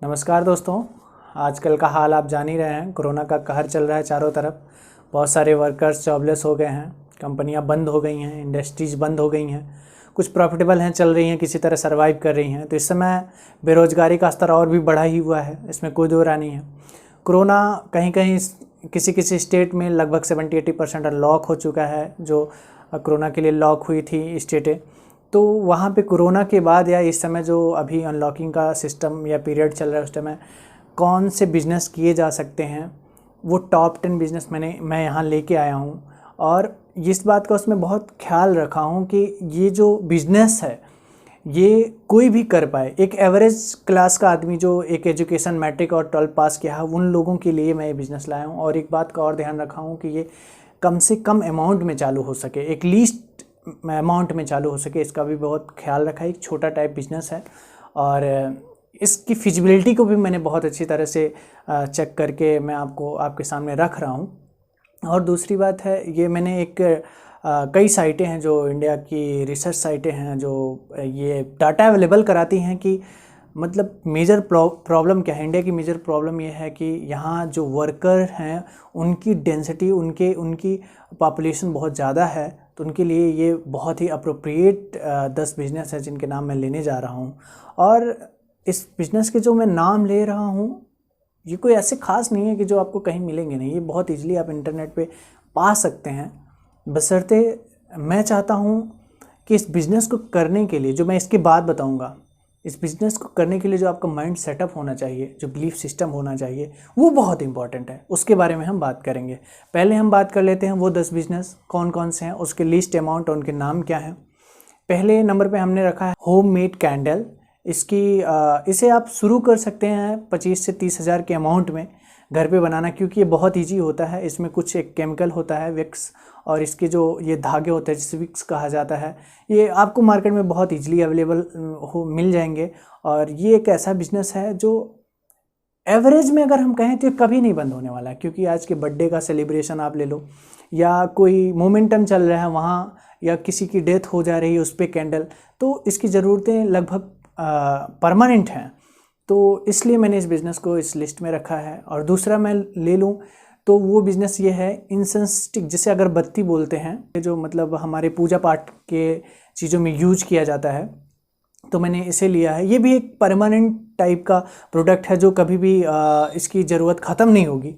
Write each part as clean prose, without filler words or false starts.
नमस्कार दोस्तों। आजकल का हाल आप जान ही रहे हैं। कोरोना का कहर चल रहा है चारों तरफ। बहुत सारे वर्कर्स जॉबलेस हो गए हैं, कंपनियां बंद हो गई हैं, इंडस्ट्रीज़ बंद हो गई हैं। कुछ प्रॉफिटेबल हैं, चल रही हैं, किसी तरह सर्वाइव कर रही हैं। तो इस समय बेरोज़गारी का स्तर और भी बढ़ा ही हुआ है, इसमें कोई दो राय नहीं है। कोरोना कहीं कहीं किसी किसी स्टेट में लगभग 70-80% अनलॉक हो चुका है। जो कोरोना के लिए लॉक हुई थी स्टेटें, तो वहाँ पे कोरोना के बाद या इस समय जो अभी अनलॉकिंग का सिस्टम या पीरियड चल रहा है, उस टाइम कौन से बिज़नेस किए जा सकते हैं, वो टॉप 10 बिज़नेस मैं यहाँ लेके आया हूँ। और इस बात का उसमें बहुत ख्याल रखा हूँ कि ये जो बिज़नेस है ये कोई भी कर पाए। एक एवरेज क्लास का आदमी जो एक एजुकेशन मैट्रिक और 12 पास किया है, उन लोगों के लिए मैं ये बिज़नेस लाया हूँ। और एक बात का और ध्यान रखा हूँ कि ये कम से कम अमाउंट में चालू हो सके, एक लीस्ट अमाउंट में चालू हो सके, इसका भी बहुत ख्याल रखा है। एक छोटा टाइप बिजनेस है और इसकी फिजिबिलिटी को भी मैंने बहुत अच्छी तरह से चेक करके मैं आपके सामने रख रहा हूँ। और दूसरी बात है, ये मैंने कई साइटें हैं जो इंडिया की रिसर्च साइटें हैं जो ये डाटा अवेलेबल कराती हैं कि मतलब मेजर प्रॉब्लम क्या है। इंडिया की मेजर प्रॉब्लम ये है कि यहाँ जो वर्कर हैं उनकी डेंसिटी, उनकी पॉपुलेशन बहुत ज़्यादा है। तो उनके लिए ये बहुत ही अप्रोप्रिएट 10 बिज़नेस है जिनके नाम मैं लेने जा रहा हूँ। और इस बिज़नेस के जो मैं नाम ले रहा हूँ ये कोई ऐसे ख़ास नहीं है कि जो आपको कहीं मिलेंगे नहीं। ये बहुत ईजिली आप इंटरनेट पे पा सकते हैं, बशर्ते मैं चाहता हूँ कि इस बिज़नेस को करने के लिए, जो मैं इसके बाद बताऊँगा, इस बिज़नेस को करने के लिए जो आपका माइंड सेटअप होना चाहिए, जो बिलीफ सिस्टम होना चाहिए, वो बहुत इंपॉर्टेंट है। उसके बारे में हम बात करेंगे। पहले हम बात कर लेते हैं वो 10 बिज़नेस कौन कौन से हैं, उसके लिस्ट अमाउंट और उनके नाम क्या हैं। पहले नंबर पे हमने रखा है होममेड कैंडल। इसे आप शुरू कर सकते हैं 25 से 30 हज़ार के अमाउंट में घर पे बनाना, क्योंकि ये बहुत ईजी होता है। इसमें कुछ एक केमिकल होता है विक्स, और इसके जो ये धागे होते हैं जिसे विक्स कहा जाता है, ये आपको मार्केट में बहुत ईजिली अवेलेबल मिल जाएंगे। और ये एक ऐसा बिज़नेस है जो एवरेज में अगर हम कहें तो कभी नहीं बंद होने वाला है। क्योंकि आज के बर्थडे का सेलिब्रेशन आप ले लो, या कोई मोमेंटम चल रहा है वहाँ, या किसी की डेथ हो जा रही है उस पर कैंडल, तो इसकी ज़रूरतें लगभग परमानेंट हैं। तो इसलिए मैंने इस बिज़नेस को इस लिस्ट में रखा है। और दूसरा मैं ले लूँ तो वो बिज़नेस ये है इंसेंस स्टिक, जिसे अगरबत्ती बोलते हैं, जो मतलब हमारे पूजा पाठ के चीज़ों में यूज किया जाता है। तो मैंने इसे लिया है। ये भी एक परमानेंट टाइप का प्रोडक्ट है जो कभी भी इसकी ज़रूरत ख़त्म नहीं होगी।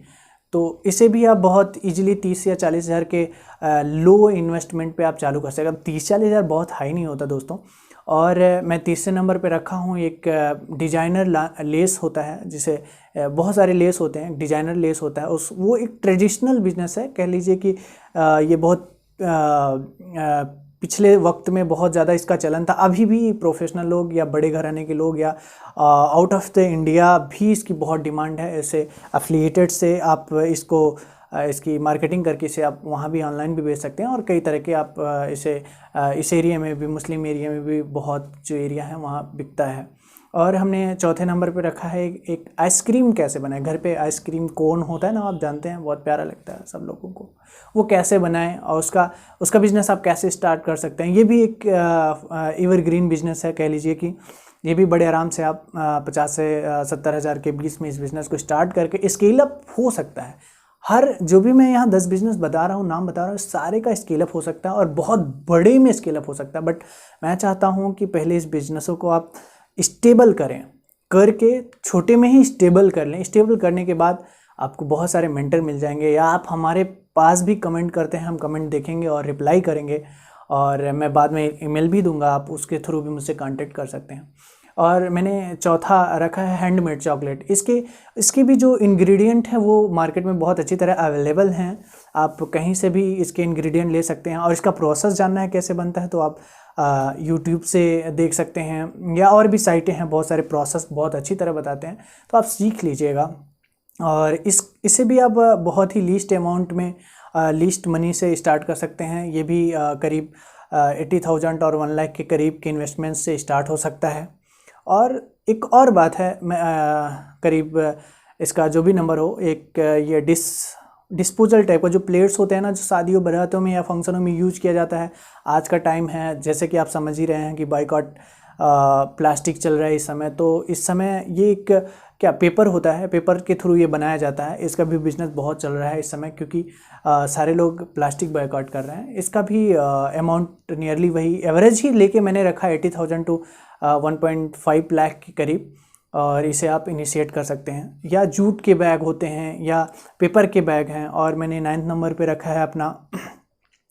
तो इसे भी आप बहुत इजीली 30 या 40 हज़ार के लो इन्वेस्टमेंट पे आप चालू कर सकते हैं। अब 30-40 हज़ार बहुत हाई नहीं होता दोस्तों। और मैं तीसरे नंबर पे रखा हूँ एक डिजाइनर लेस होता है, जिसे बहुत सारे लेस होते हैं, डिजाइनर लेस होता है। वो एक ट्रेडिशनल बिजनेस है, कह लीजिए कि ये बहुत पिछले वक्त में बहुत ज़्यादा इसका चलन था। अभी भी प्रोफेशनल लोग या बड़े घराने के लोग या आउट ऑफ द इंडिया भी इसकी बहुत डिमांड है। ऐसे एफिलिएटेड से आप इसकी मार्केटिंग करके इसे आप वहाँ भी ऑनलाइन भी बेच सकते हैं। और कई तरह के आप इस एरिया में भी, मुस्लिम एरिया में भी बहुत जो एरिया है वहाँ बिकता है। और हमने चौथे नंबर पे रखा है एक आइसक्रीम कैसे बनाएं। घर पे आइसक्रीम कोन होता है ना, आप जानते हैं, बहुत प्यारा लगता है सब लोगों को। वो कैसे बनाएं और उसका बिज़नेस आप कैसे स्टार्ट कर सकते हैं। ये भी एक एवरग्रीन बिज़नेस है, कह लीजिए कि ये भी बड़े आराम से आप 50 से 70 हज़ार के बीच में इस बिज़नेस को स्टार्ट करके स्केल अप हो सकता है। जो भी मैं यहाँ 10 बिज़नेस बता रहा हूँ, नाम बता रहा हूँ, सारे का स्केल अप हो सकता है और बहुत बड़े में स्केल अप हो सकता है। बट मैं चाहता हूँ कि पहले इस बिज़नेसों को आप स्टेबल करके छोटे में ही स्टेबल कर लें। स्टेबल करने के बाद आपको बहुत सारे मेंटर मिल जाएंगे, या आप हमारे पास भी कमेंट करते हैं, हम कमेंट देखेंगे और रिप्लाई करेंगे। और मैं बाद में ईमेल भी दूंगा, आप उसके थ्रू भी मुझसे कांटेक्ट कर सकते हैं। और मैंने चौथा रखा है हैंडमेड चॉकलेट। इसके भी जो इंग्रेडिएंट हैं वो मार्केट में बहुत अच्छी तरह अवेलेबल हैं। आप कहीं से भी इसके इंग्रेडिएंट ले सकते हैं। और इसका प्रोसेस जानना है कैसे बनता है तो आप यूट्यूब से देख सकते हैं, या और भी साइटें हैं, बहुत सारे प्रोसेस बहुत अच्छी तरह बताते हैं, तो आप सीख लीजिएगा। और इसे भी आप बहुत ही लीस्ट अमाउंट में, लीस्ट मनी से स्टार्ट कर सकते हैं। ये भी करीब 80,000 और 1 लाख के करीब के इन्वेस्टमेंट से स्टार्ट हो सकता है। और एक और बात है, मैं करीब इसका जो भी नंबर हो, एक ये डिस्पोजल टाइप का जो प्लेट्स होते हैं ना, जो शादियों बारातों में या फंक्शनों में यूज किया जाता है। आज का टाइम है, जैसे कि आप समझ ही रहे हैं कि बाइकआउट प्लास्टिक चल रहा है इस समय, तो इस समय ये एक क्या पेपर होता है, पेपर के थ्रू ये बनाया जाता है, इसका भी बिजनेस बहुत चल रहा है इस समय, क्योंकि सारे लोग प्लास्टिक बॉयकॉट कर रहे हैं। इसका भी अमाउंट नियरली वही एवरेज ही लेके मैंने रखा 80,000 टू 1.5 लाख के करीब, और इसे आप इनिशिएट कर सकते हैं। या जूट के बैग होते हैं या पेपर के बैग हैं, और मैंने 9 नंबर पे रखा है अपना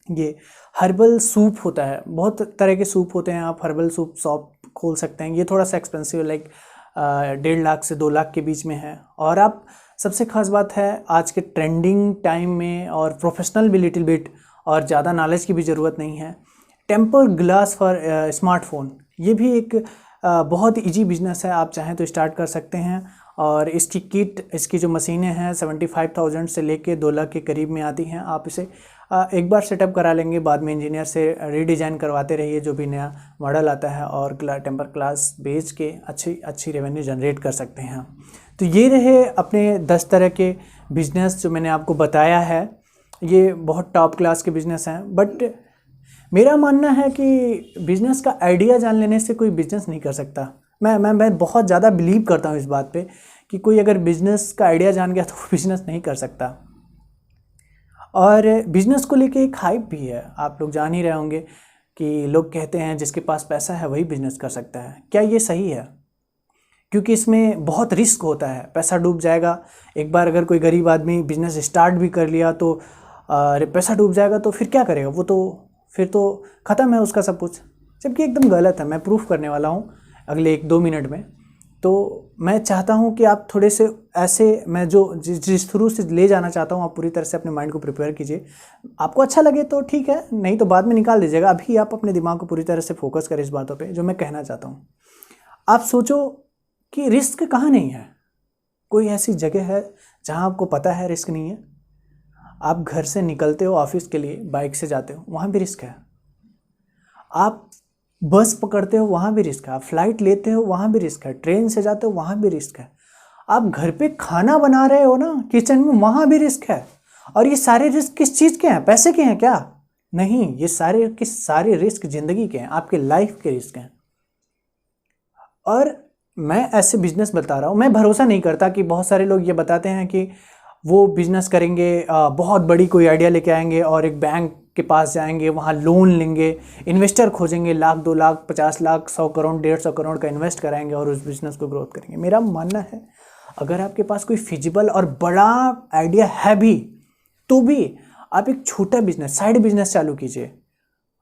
ये हर्बल सूप होता है, बहुत तरह के सूप होते हैं, आप हर्बल सूप शॉप खोल सकते हैं। ये थोड़ा सा एक्सपेंसिव, लाइक 1.5 लाख से 2 लाख के बीच में है। और आप सबसे खास बात है आज के ट्रेंडिंग टाइम में, और प्रोफेशनल भी लिटिल बिट, और ज़्यादा नॉलेज की भी ज़रूरत नहीं है, टेम्पर ग्लास फॉर स्मार्टफोन, ये भी एक बहुत इजी बिजनेस है, आप चाहें तो स्टार्ट कर सकते हैं। और इसकी किट, इसकी जो मशीनें हैं 75,000 से लेके 2 लाख के करीब में आती हैं। आप इसे एक बार सेटअप करा लेंगे, बाद में इंजीनियर से रीडिज़ाइन करवाते रहिए जो भी नया मॉडल आता है, और टेम्पर ग्लास बेच के अच्छी रेवेन्यू जनरेट कर सकते हैं। तो ये रहे अपने 10 तरह के बिजनेस जो मैंने आपको बताया है, ये बहुत टॉप क्लास के बिजनेस हैं। बट मेरा मानना है कि बिज़नेस का आइडिया जान लेने से कोई बिज़नेस नहीं कर सकता। मैं बहुत ज़्यादा बिलीव करता हूँ इस बात पे कि कोई अगर बिज़नेस का आइडिया जान गया तो वो बिज़नेस नहीं कर सकता। और बिज़नेस को लेके एक हाइप भी है, आप लोग जान ही रहे होंगे कि लोग कहते हैं जिसके पास पैसा है वही बिज़नेस कर सकता है। क्या ये सही है? क्योंकि इसमें बहुत रिस्क होता है, पैसा डूब जाएगा। एक बार अगर कोई गरीब आदमी बिज़नेस स्टार्ट भी कर लिया तो पैसा डूब जाएगा तो फिर क्या करेगा वो, तो फिर तो ख़त्म है उसका सब कुछ, जबकि एकदम गलत है। मैं प्रूफ करने वाला हूँ अगले 1-2 मिनट में। तो मैं चाहता हूँ कि आप थोड़े से ऐसे, मैं जो जिस थ्रू से ले जाना चाहता हूँ, आप पूरी तरह से अपने माइंड को प्रिपेयर कीजिए। आपको अच्छा लगे तो ठीक है, नहीं तो बाद में निकाल दीजिएगा। अभी आप अपने दिमाग को पूरी तरह से फोकस करें इस बातों पे जो मैं कहना चाहता हूँ। आप सोचो कि रिस्क कहाँ नहीं है। कोई ऐसी जगह है जहाँ आपको पता है रिस्क नहीं है? आप घर से निकलते हो ऑफिस के लिए, बाइक से जाते हो, वहाँ भी रिस्क है। आप बस पकड़ते हो, वहाँ भी रिस्क है। आप फ्लाइट लेते हो, वहाँ भी रिस्क है। ट्रेन से जाते हो, वहाँ भी रिस्क है। आप घर पे खाना बना रहे हो ना किचन में, वहाँ भी रिस्क है। और ये सारे रिस्क किस चीज़ के हैं? पैसे के हैं क्या? नहीं, ये सारे के सारे रिस्क ज़िंदगी के हैं, आपके लाइफ के रिस्क हैं। और मैं ऐसे बिजनेस बता रहा हूँ, मैं भरोसा नहीं करता कि बहुत सारे लोग ये बताते हैं कि वो बिज़नेस करेंगे, बहुत बड़ी कोई आइडिया लेके आएंगे और एक बैंक के पास जाएंगे, वहाँ लोन लेंगे, इन्वेस्टर खोजेंगे, 1 लाख 2 लाख 50 लाख 100 करोड़ 150 करोड़ का इन्वेस्ट कराएंगे और उस बिज़नेस को ग्रोथ करेंगे। मेरा मानना है अगर आपके पास कोई फिजिबल और बड़ा आइडिया है भी, तो भी आप एक छोटा बिजनेस, साइड बिजनेस चालू कीजिए।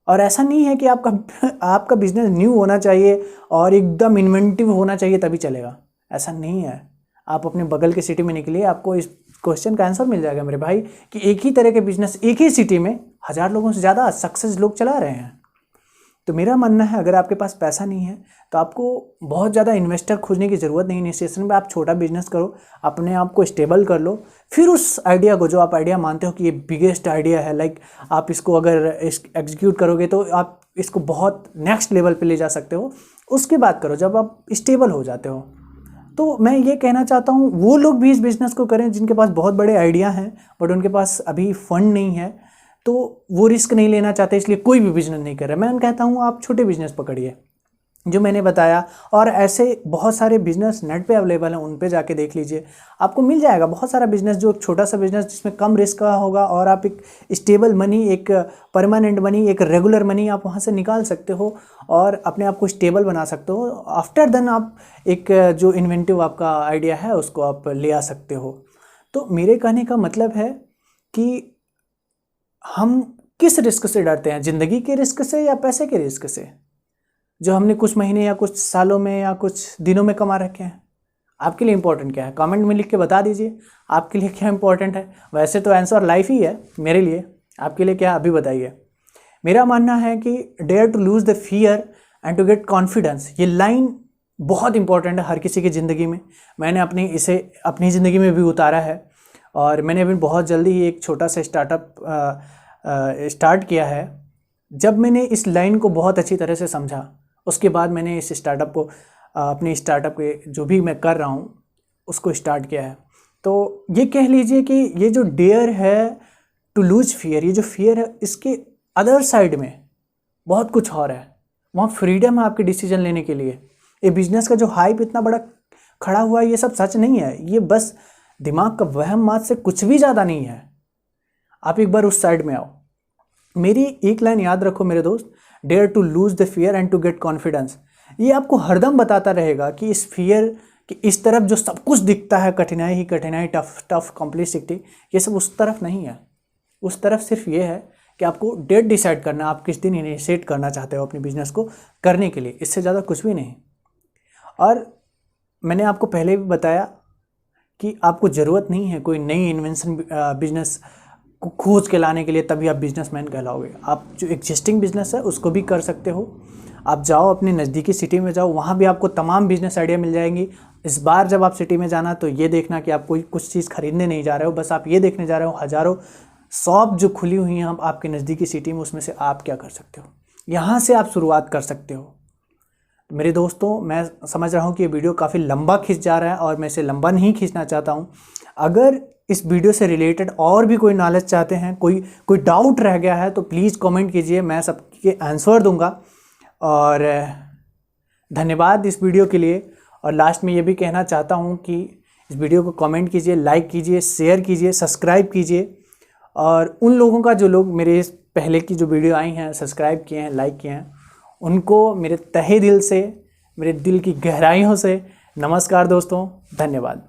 और ऐसा नहीं है कि आपका बिजनेस न्यू होना चाहिए और एकदम इन्वेंटिव होना चाहिए तभी चलेगा, ऐसा नहीं है। आप अपने बगल के सिटी में निकलिए, आपको इस क्वेश्चन का आंसर मिल जाएगा मेरे भाई, कि एक ही तरह के बिजनेस एक ही सिटी में 1000 लोगों से ज़्यादा सक्सेस लोग चला रहे हैं। तो मेरा मानना है अगर आपके पास पैसा नहीं है तो आपको बहुत ज़्यादा इन्वेस्टर खोजने की ज़रूरत नहीं। इनिशिएशन में आप छोटा बिजनेस करो, अपने आप को स्टेबल कर लो, फिर उस आइडिया को, जो आप आइडिया मानते हो कि ये बिगेस्ट आइडिया है, लाइक आप इसको अगर एग्जीक्यूट करोगे तो आप इसको बहुत नेक्स्ट लेवल पे ले जा सकते हो, उसकी बात करो जब आप स्टेबल हो जाते हो। तो मैं ये कहना चाहता हूँ वो लोग भी इस बिज़नेस को करें जिनके पास बहुत बड़े आइडिया हैं बट उनके पास अभी फंड नहीं है, तो वो रिस्क नहीं लेना चाहते, इसलिए कोई भी बिज़नेस नहीं कर रहे। मैं कहता हूँ आप छोटे बिज़नेस पकड़िए जो मैंने बताया, और ऐसे बहुत सारे बिज़नेस नेट पे अवेलेबल हैं, उन पे जाके देख लीजिए, आपको मिल जाएगा बहुत सारा बिज़नेस, जो छोटा सा बिज़नेस जिसमें कम रिस्क का होगा और आप एक स्टेबल मनी, एक परमानेंट मनी, एक रेगुलर मनी आप वहाँ से निकाल सकते हो और अपने आप को स्टेबल बना सकते हो। आफ्टर देन आप एक जो इन्वेंटिव आपका आइडिया है उसको आप ले आ सकते हो। तो मेरे कहने का मतलब है कि हम किस रिस्क से डरते हैं, ज़िंदगी के रिस्क से या पैसे के रिस्क से, जो हमने कुछ महीने या कुछ सालों में या कुछ दिनों में कमा रखे हैं। आपके लिए इम्पोर्टेंट क्या है? कमेंट में लिख के बता दीजिए आपके लिए क्या इंपॉर्टेंट है। वैसे तो आंसर लाइफ ही है मेरे लिए, आपके लिए क्या अभी बताइए। मेरा मानना है कि dare to lose the fear and to get confidence, ये लाइन बहुत इंपॉर्टेंट है हर किसी की ज़िंदगी में। मैंने इसे अपनी ज़िंदगी में भी उतारा है और मैंने अभी बहुत जल्दी ही एक छोटा सा स्टार्टअप स्टार्ट किया है। जब मैंने इस लाइन को बहुत अच्छी तरह से समझा, उसके बाद मैंने इस स्टार्टअप को, अपने स्टार्टअप के जो भी मैं कर रहा हूँ उसको स्टार्ट किया है। तो ये कह लीजिए कि ये जो डेयर है टू लूज फियर, ये जो फियर है, इसके अदर साइड में बहुत कुछ और है। वहाँ फ्रीडम है आपके डिसीजन लेने के लिए। ये बिजनेस का जो हाइप इतना बड़ा खड़ा हुआ है, ये सब सच नहीं है, ये बस दिमाग का वहम मात से कुछ भी ज़्यादा नहीं है। आप एक बार उस साइड में आओ। मेरी एक लाइन याद रखो मेरे दोस्त, dare to lose the fear and to get confidence. ये आपको हरदम बताता रहेगा कि इस फियर कि इस तरफ जो सब कुछ दिखता है, कठिनाई ही कठिनाई, टफ कॉम्प्लेक्सिटी, ये सब उस तरफ नहीं है। उस तरफ सिर्फ ये है कि आपको डेट डिसाइड करना, आप किस दिन इनिशिएट करना चाहते हो अपने बिजनेस को करने के लिए, इससे ज़्यादा कुछ भी नहीं। और मैंने आपको पहले भी बताया कि आपको ज़रूरत नहीं है कोई नई इन्वेंशन बिजनेस को खोज के लाने के लिए, तभी आप बिजनेसमैन कहलाओगे। आप जो एग्जिस्टिंग बिजनेस है उसको भी कर सकते हो। आप जाओ अपने नज़दीकी सिटी में जाओ, वहाँ भी आपको तमाम बिजनेस आइडिया मिल जाएंगी। इस बार जब आप सिटी में जाना तो ये देखना कि आप कोई कुछ चीज़ खरीदने नहीं जा रहे हो, बस आप ये देखने जा रहे हो हज़ारों शॉप जो खुली हुई हैं आपके नज़दीकी सिटी में, उसमें से आप क्या कर सकते हो, यहाँ से आप शुरुआत कर सकते हो। मेरे दोस्तों, मैं समझ रहा हूँ कि ये वीडियो काफ़ी लंबा खिंच जा रहा है और मैं इसे लंबा नहीं खींचना चाहता हूँ। अगर इस वीडियो से रिलेटेड और भी कोई नॉलेज चाहते हैं, कोई डाउट रह गया है, तो प्लीज़ कमेंट कीजिए, मैं सबके आंसर दूंगा। और धन्यवाद इस वीडियो के लिए। और लास्ट में ये भी कहना चाहता हूँ कि इस वीडियो को कमेंट कीजिए, लाइक कीजिए, शेयर कीजिए, सब्सक्राइब कीजिए। और उन लोगों का जो लोग मेरे पहले की जो वीडियो आई हैं सब्सक्राइब किए हैं, लाइक किए हैं, उनको मेरे तहे दिल से, मेरे दिल की गहराइयों से नमस्कार दोस्तों, धन्यवाद।